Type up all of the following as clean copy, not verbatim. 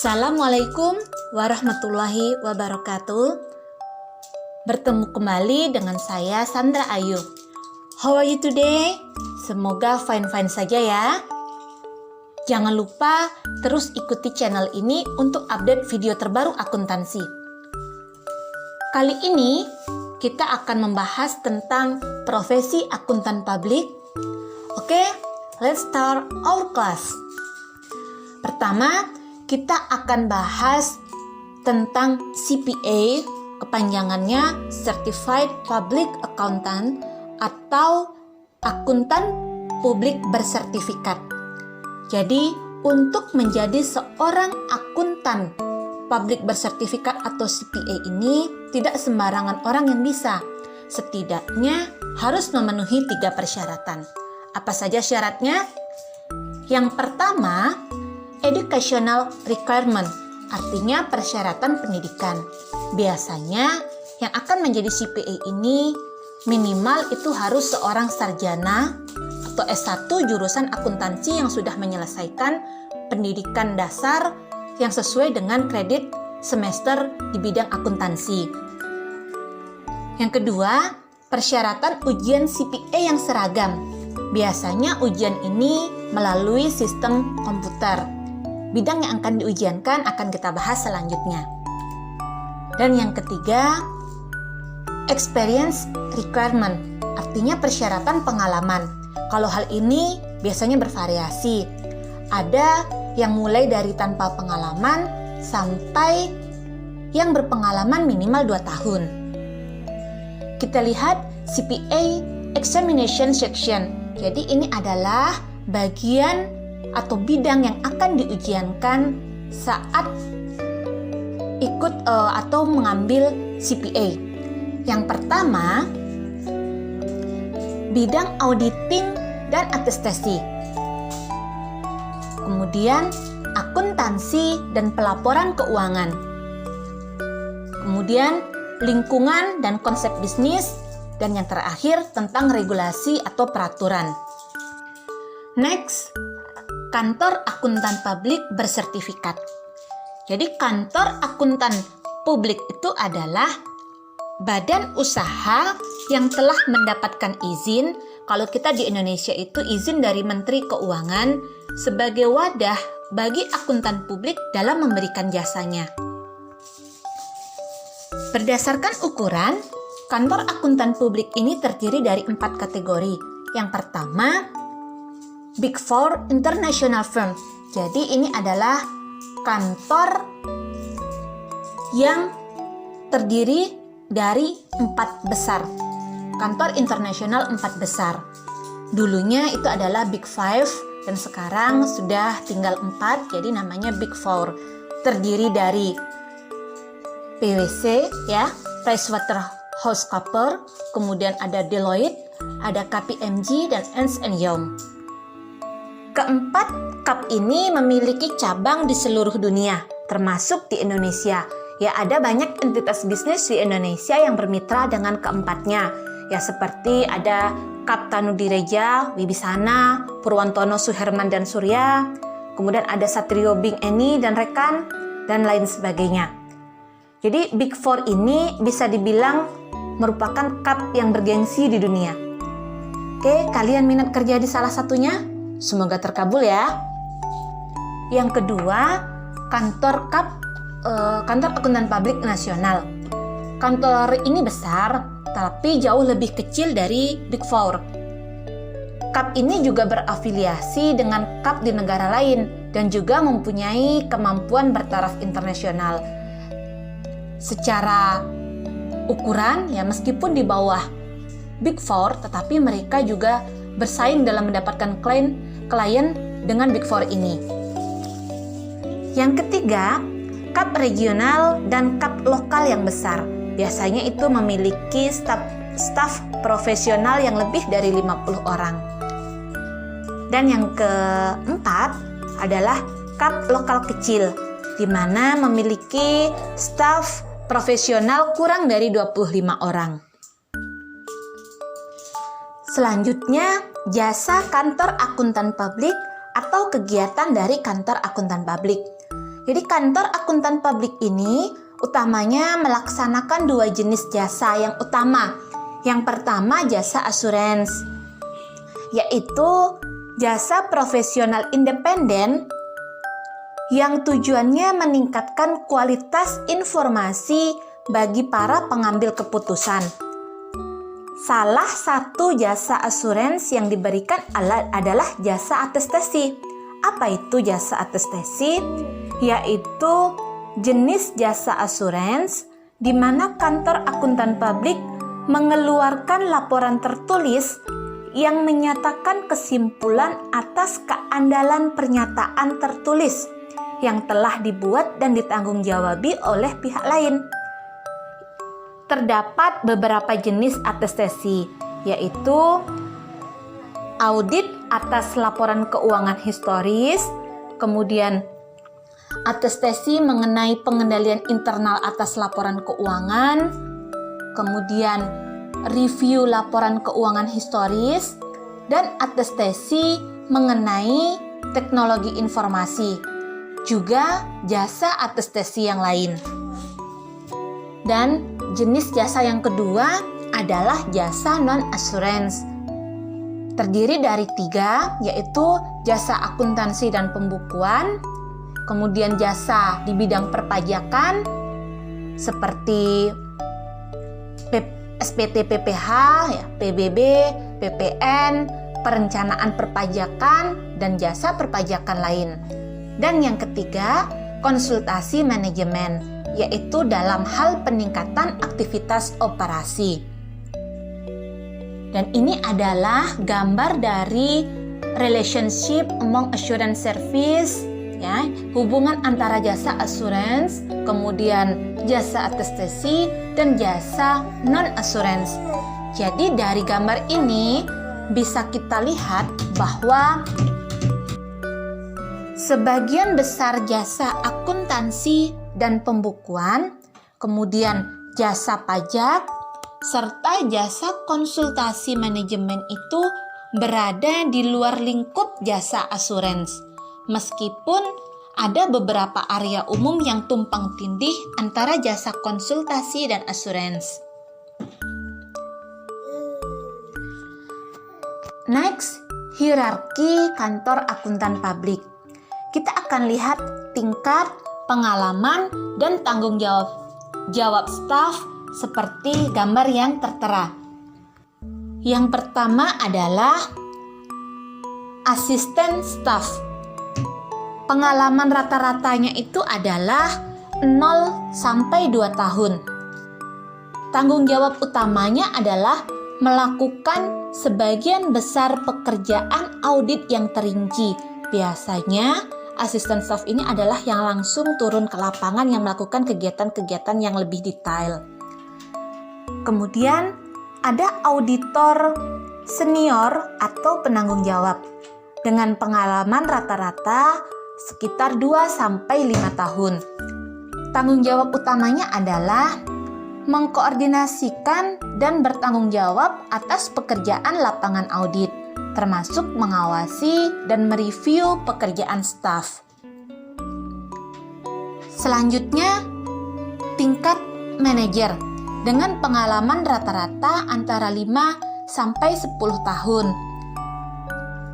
Assalamualaikum warahmatullahi wabarakatuh. Bertemu kembali dengan saya Sandra Ayu. How are you today? Semoga fine-fine saja ya. Jangan lupa terus ikuti channel ini untuk update video terbaru akuntansi. Kali ini kita akan membahas tentang profesi akuntan publik. Oke, let's start our class. Pertama, kita akan bahas tentang CPA, kepanjangannya Certified Public Accountant atau akuntan publik bersertifikat. Jadi, untuk menjadi seorang akuntan publik bersertifikat atau CPA ini tidak sembarangan orang yang bisa. Setidaknya harus memenuhi 3 persyaratan. Apa saja syaratnya? Yang pertama, educational requirement, artinya persyaratan pendidikan. Biasanya yang akan menjadi CPA ini minimal itu harus seorang sarjana atau S1 jurusan akuntansi yang sudah menyelesaikan pendidikan dasar yang sesuai dengan kredit semester di bidang akuntansi. Yang kedua, persyaratan ujian CPA yang seragam. Biasanya ujian ini melalui sistem komputer. Bidang yang akan diujiankan akan kita bahas selanjutnya. Dan yang ketiga, experience requirement, artinya persyaratan pengalaman. Kalau hal ini biasanya bervariasi. Ada yang mulai dari tanpa pengalaman sampai yang berpengalaman minimal 2 tahun. Kita lihat CPA examination section. Jadi ini adalah bagian atau bidang yang akan diujiankan saat ikut atau mengambil CPA. Yang pertama, bidang auditing dan atestasi. Kemudian, akuntansi dan pelaporan keuangan. Kemudian, lingkungan dan konsep bisnis. Dan yang terakhir, tentang regulasi atau peraturan. Next, kantor akuntan publik bersertifikat. Jadi kantor akuntan publik itu adalah badan usaha yang telah mendapatkan izin, kalau kita di Indonesia itu izin dari Menteri Keuangan sebagai wadah bagi akuntan publik dalam memberikan jasanya. Berdasarkan ukuran, kantor akuntan publik ini terdiri dari 4 kategori. Yang pertama, Big Four International Firm. Jadi ini adalah kantor yang terdiri dari 4 besar. Kantor internasional 4 besar. Dulunya itu adalah Big Five dan sekarang sudah tinggal 4, jadi namanya Big Four. Terdiri dari PwC ya, PricewaterhouseCoopers, kemudian ada Deloitte, ada KPMG dan Ernst & Young. Keempat KAP ini memiliki cabang di seluruh dunia, termasuk di Indonesia. Ya, ada banyak entitas bisnis di Indonesia yang bermitra dengan keempatnya. Ya, seperti ada KAP Tanudireja, Wibisana, Purwantono Suherman dan Surya, kemudian ada Satrio Bing Eni dan rekan, dan lain sebagainya. Jadi Big Four ini bisa dibilang merupakan KAP yang bergengsi di dunia. Oke, kalian minat kerja di salah satunya? Semoga terkabul ya. Yang kedua, kantor akuntan publik nasional. Kantor ini besar, tapi jauh lebih kecil dari Big Four. KAP ini juga berafiliasi dengan KAP di negara lain dan juga mempunyai kemampuan bertaraf internasional. Secara ukuran, ya meskipun di bawah Big Four, tetapi mereka juga bersaing dalam mendapatkan klien dengan Big Four ini. Yang ketiga, KAP regional dan KAP lokal yang besar. Biasanya itu memiliki staf profesional yang lebih dari 50 orang. Dan yang keempat adalah KAP lokal kecil, di mana memiliki staf profesional kurang dari 25 orang. Selanjutnya, jasa kantor akuntan publik atau kegiatan dari kantor akuntan publik. Jadi kantor akuntan publik ini utamanya melaksanakan dua jenis jasa yang utama. Yang pertama jasa asuransi, yaitu jasa profesional independen yang tujuannya meningkatkan kualitas informasi bagi para pengambil keputusan. Salah satu jasa asuransi yang diberikan adalah jasa atestasi. Apa itu jasa atestasi? Yaitu jenis jasa asuransi di mana kantor akuntan publik mengeluarkan laporan tertulis yang menyatakan kesimpulan atas keandalan pernyataan tertulis yang telah dibuat dan ditanggung-jawabi oleh pihak lain. Terdapat beberapa jenis atestasi, yaitu audit atas laporan keuangan historis, kemudian atestasi mengenai pengendalian internal atas laporan keuangan, kemudian review laporan keuangan historis, dan atestasi mengenai teknologi informasi, juga jasa atestasi yang lain. Dan jenis jasa yang kedua adalah jasa non-assurance. Terdiri dari 3, yaitu jasa akuntansi dan pembukuan, kemudian jasa di bidang perpajakan seperti SPT PPH, PBB, PPN, perencanaan perpajakan, dan jasa perpajakan lain. Dan yang ketiga, konsultasi manajemen, yaitu dalam hal peningkatan aktivitas operasi. Dan ini adalah gambar dari relationship among assurance service, ya, hubungan antara jasa asuransi, kemudian jasa atestasi, dan jasa non-assurance. Jadi dari gambar ini bisa kita lihat bahwa sebagian besar jasa akuntansi dan pembukuan, kemudian jasa pajak, serta jasa konsultasi manajemen itu berada di luar lingkup jasa asuransi. Meskipun ada beberapa area umum yang tumpang tindih antara jasa konsultasi dan asuransi. Next, hierarki kantor akuntan publik. Kita akan lihat tingkat pengalaman dan tanggung jawab staf seperti gambar yang tertera. Yang pertama adalah asisten staf. Pengalaman rata-ratanya itu adalah 0 sampai 2 tahun. Tanggung jawab utamanya adalah melakukan sebagian besar pekerjaan audit yang terinci. Biasanya asisten staf ini adalah yang langsung turun ke lapangan yang melakukan kegiatan-kegiatan yang lebih detail. Kemudian ada auditor senior atau penanggung jawab dengan pengalaman rata-rata sekitar 2-5 tahun. Tanggung jawab utamanya adalah mengkoordinasikan dan bertanggung jawab atas pekerjaan lapangan audit, termasuk mengawasi dan mereview pekerjaan staf. Selanjutnya, tingkat manajer dengan pengalaman rata-rata antara 5-10 tahun.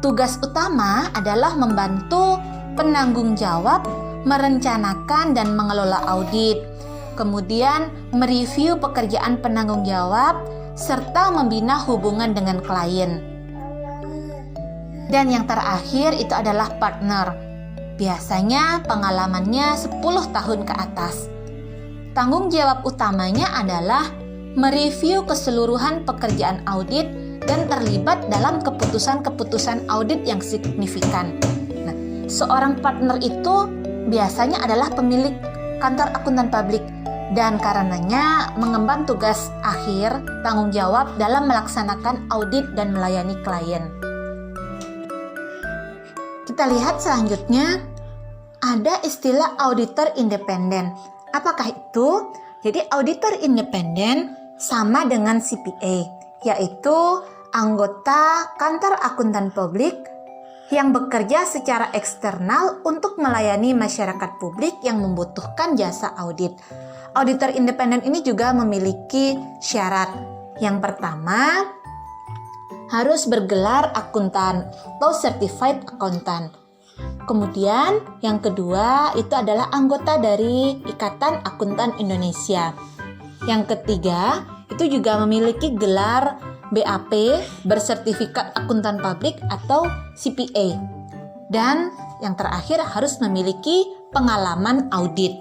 Tugas utama adalah membantu penanggung jawab merencanakan dan mengelola audit, kemudian mereview pekerjaan penanggung jawab, serta membina hubungan dengan klien. Dan yang terakhir itu adalah partner. Biasanya pengalamannya 10 tahun ke atas. Tanggung jawab utamanya adalah mereview keseluruhan pekerjaan audit dan terlibat dalam keputusan-keputusan audit yang signifikan. Nah, seorang partner itu biasanya adalah pemilik kantor akuntan publik dan karenanya mengemban tugas akhir tanggung jawab dalam melaksanakan audit dan melayani klien. Kita lihat selanjutnya, ada istilah auditor independen. Apakah itu? Jadi auditor independen sama dengan CPA, yaitu anggota kantor akuntan publik yang bekerja secara eksternal untuk melayani masyarakat publik yang membutuhkan jasa audit. Auditor independen ini juga memiliki syarat. Yang pertama, harus bergelar akuntan atau certified accountant. Kemudian yang kedua itu adalah anggota dari Ikatan Akuntan Indonesia. Yang ketiga itu juga memiliki gelar BAP, bersertifikat akuntan publik atau CPA. Dan yang terakhir harus memiliki pengalaman audit.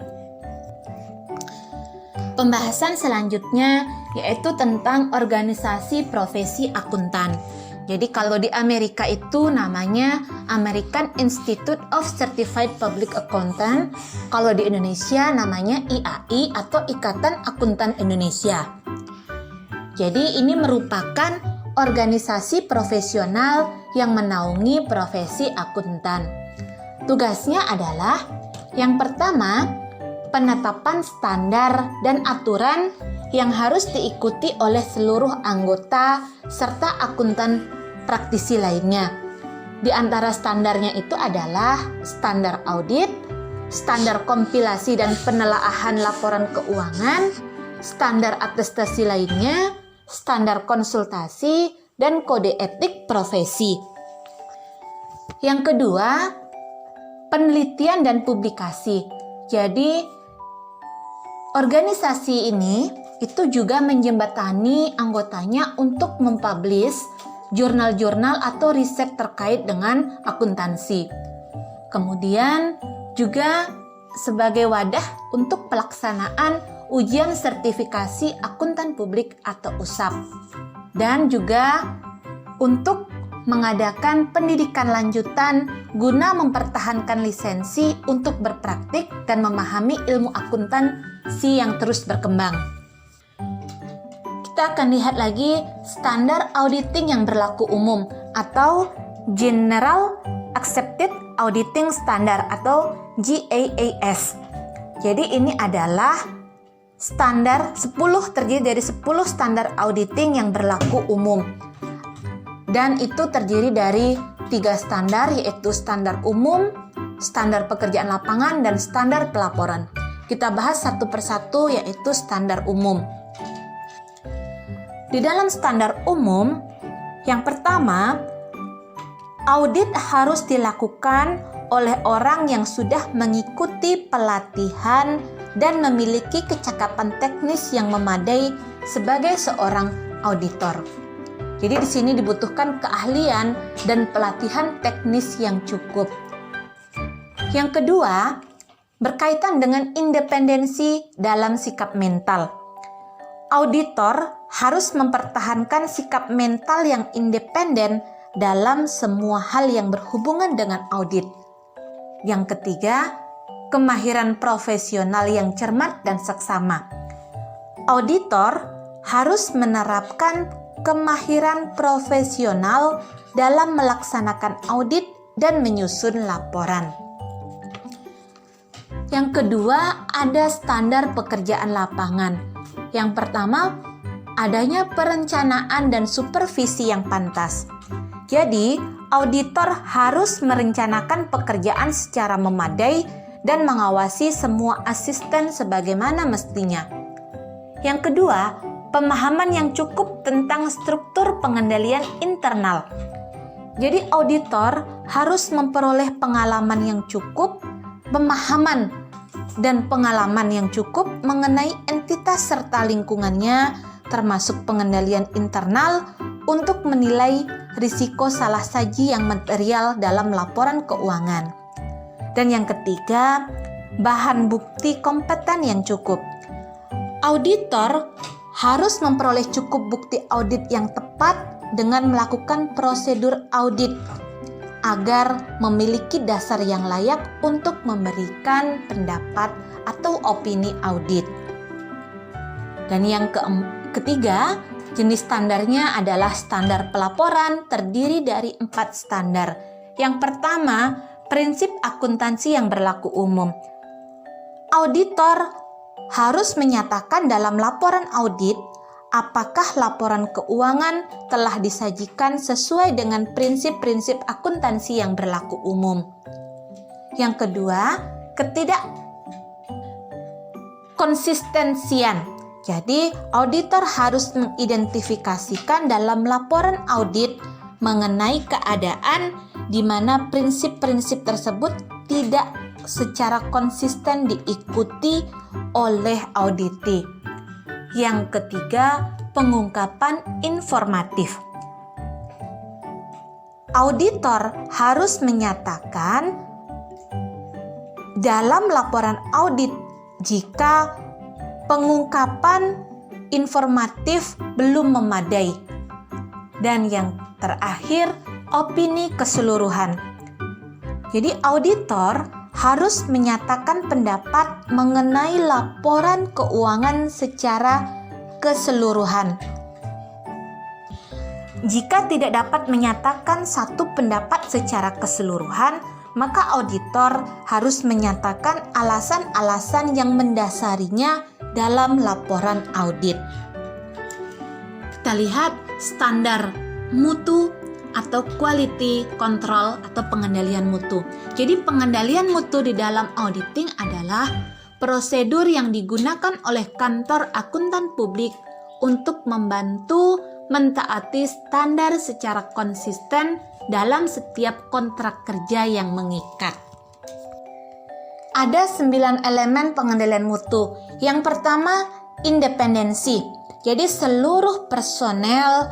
Pembahasan selanjutnya yaitu tentang organisasi profesi akuntan. Jadi kalau di Amerika itu namanya American Institute of Certified Public Accountant. Kalau di Indonesia namanya IAI atau Ikatan Akuntan Indonesia. Jadi ini merupakan organisasi profesional yang menaungi profesi akuntan. Tugasnya adalah yang pertama, penetapan standar dan aturan yang harus diikuti oleh seluruh anggota serta akuntan praktisi lainnya. Di antara standarnya itu adalah standar audit, standar kompilasi dan penelaahan laporan keuangan, standar atestasi lainnya, standar konsultasi, dan kode etik profesi. Yang kedua, penelitian dan publikasi. Jadi, organisasi ini itu juga menjembatani anggotanya untuk mempublish jurnal-jurnal atau riset terkait dengan akuntansi. Kemudian juga sebagai wadah untuk pelaksanaan ujian sertifikasi akuntan publik atau USAP. Dan juga untuk mengadakan pendidikan lanjutan guna mempertahankan lisensi untuk berpraktik dan memahami ilmu akuntansi yang terus berkembang. Kita akan lihat lagi standar auditing yang berlaku umum atau General Accepted Auditing Standard atau GAAP. Jadi ini adalah standar 10 terdiri dari 10 standar auditing yang berlaku umum. Dan itu terdiri dari 3 standar yaitu standar umum, standar pekerjaan lapangan, dan standar pelaporan. Kita bahas satu persatu yaitu standar umum. Di dalam standar umum, yang pertama, audit harus dilakukan oleh orang yang sudah mengikuti pelatihan dan memiliki kecakapan teknis yang memadai sebagai seorang auditor. Jadi di sini dibutuhkan keahlian dan pelatihan teknis yang cukup. Yang kedua, berkaitan dengan independensi dalam sikap mental. Auditor harus mempertahankan sikap mental yang independen dalam semua hal yang berhubungan dengan audit. Yang ketiga, kemahiran profesional yang cermat dan seksama. Auditor harus menerapkan kemahiran profesional dalam melaksanakan audit dan menyusun laporan. Yang kedua, ada standar pekerjaan lapangan. Yang pertama, adanya perencanaan dan supervisi yang pantas. Jadi, auditor harus merencanakan pekerjaan secara memadai dan mengawasi semua asisten sebagaimana mestinya. Yang kedua, pemahaman yang cukup tentang struktur pengendalian internal. Jadi, auditor harus memperoleh pengalaman yang cukup, pemahaman dan pengalaman yang cukup mengenai entitas serta lingkungannya, termasuk pengendalian internal untuk menilai risiko salah saji yang material dalam laporan keuangan. Dan yang ketiga, bahan bukti kompeten yang cukup. Auditor harus memperoleh cukup bukti audit yang tepat dengan melakukan prosedur audit agar memiliki dasar yang layak untuk memberikan pendapat atau opini audit. Dan yang ketiga, jenis standarnya adalah standar pelaporan terdiri dari 4 standar. Yang pertama, prinsip akuntansi yang berlaku umum. Auditor harus menyatakan dalam laporan audit apakah laporan keuangan telah disajikan sesuai dengan prinsip-prinsip akuntansi yang berlaku umum. Yang kedua, konsistensian. Jadi, auditor harus mengidentifikasikan dalam laporan audit mengenai keadaan di mana prinsip-prinsip tersebut tidak secara konsisten diikuti oleh auditi. Yang ketiga, pengungkapan informatif. Auditor harus menyatakan dalam laporan audit jika pengungkapan informatif belum memadai. Dan yang terakhir, opini keseluruhan. Jadi auditor harus menyatakan pendapat mengenai laporan keuangan secara keseluruhan. Jika tidak dapat menyatakan satu pendapat secara keseluruhan, maka auditor harus menyatakan alasan-alasan yang mendasarinya dalam laporan audit. Kita lihat standar mutu atau quality control atau pengendalian mutu. Jadi pengendalian mutu di dalam auditing adalah prosedur yang digunakan oleh kantor akuntan publik untuk membantu mentaati standar secara konsisten dalam setiap kontrak kerja yang mengikat. Ada 9 elemen pengendalian mutu. Yang pertama, independensi. Jadi seluruh personel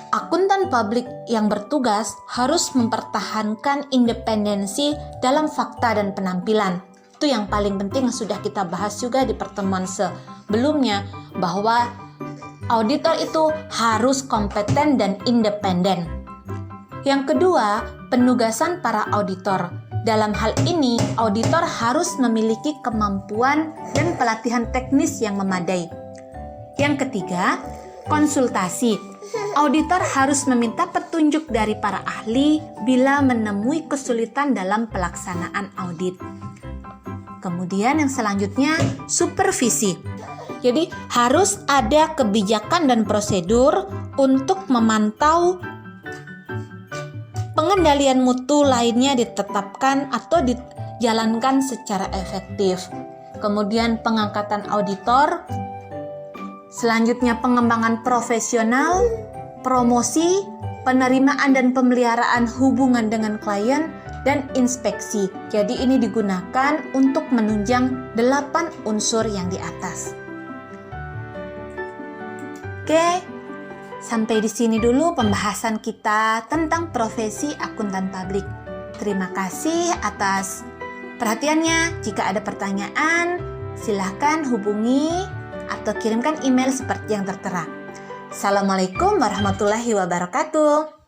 akuntan publik yang bertugas harus mempertahankan independensi dalam fakta dan penampilan. Itu yang paling penting yang sudah kita bahas juga di pertemuan sebelumnya, bahwa auditor itu harus kompeten dan independen. Yang kedua, penugasan para auditor. Dalam hal ini, auditor harus memiliki kemampuan dan pelatihan teknis yang memadai. Yang ketiga, konsultasi. Auditor harus meminta petunjuk dari para ahli bila menemui kesulitan dalam pelaksanaan audit. Kemudian yang selanjutnya, supervisi. Jadi harus ada kebijakan dan prosedur untuk memantau pengendalian mutu lainnya ditetapkan atau dijalankan secara efektif. Kemudian pengangkatan auditor. Selanjutnya pengembangan profesional, promosi, penerimaan dan pemeliharaan hubungan dengan klien, dan inspeksi. Jadi ini digunakan untuk menunjang 8 unsur yang di atas. Oke, sampai di sini dulu pembahasan kita tentang profesi akuntan publik. Terima kasih atas perhatiannya. Jika ada pertanyaan, silahkan hubungi atau kirimkan email seperti yang tertera. Assalamualaikum warahmatullahi wabarakatuh.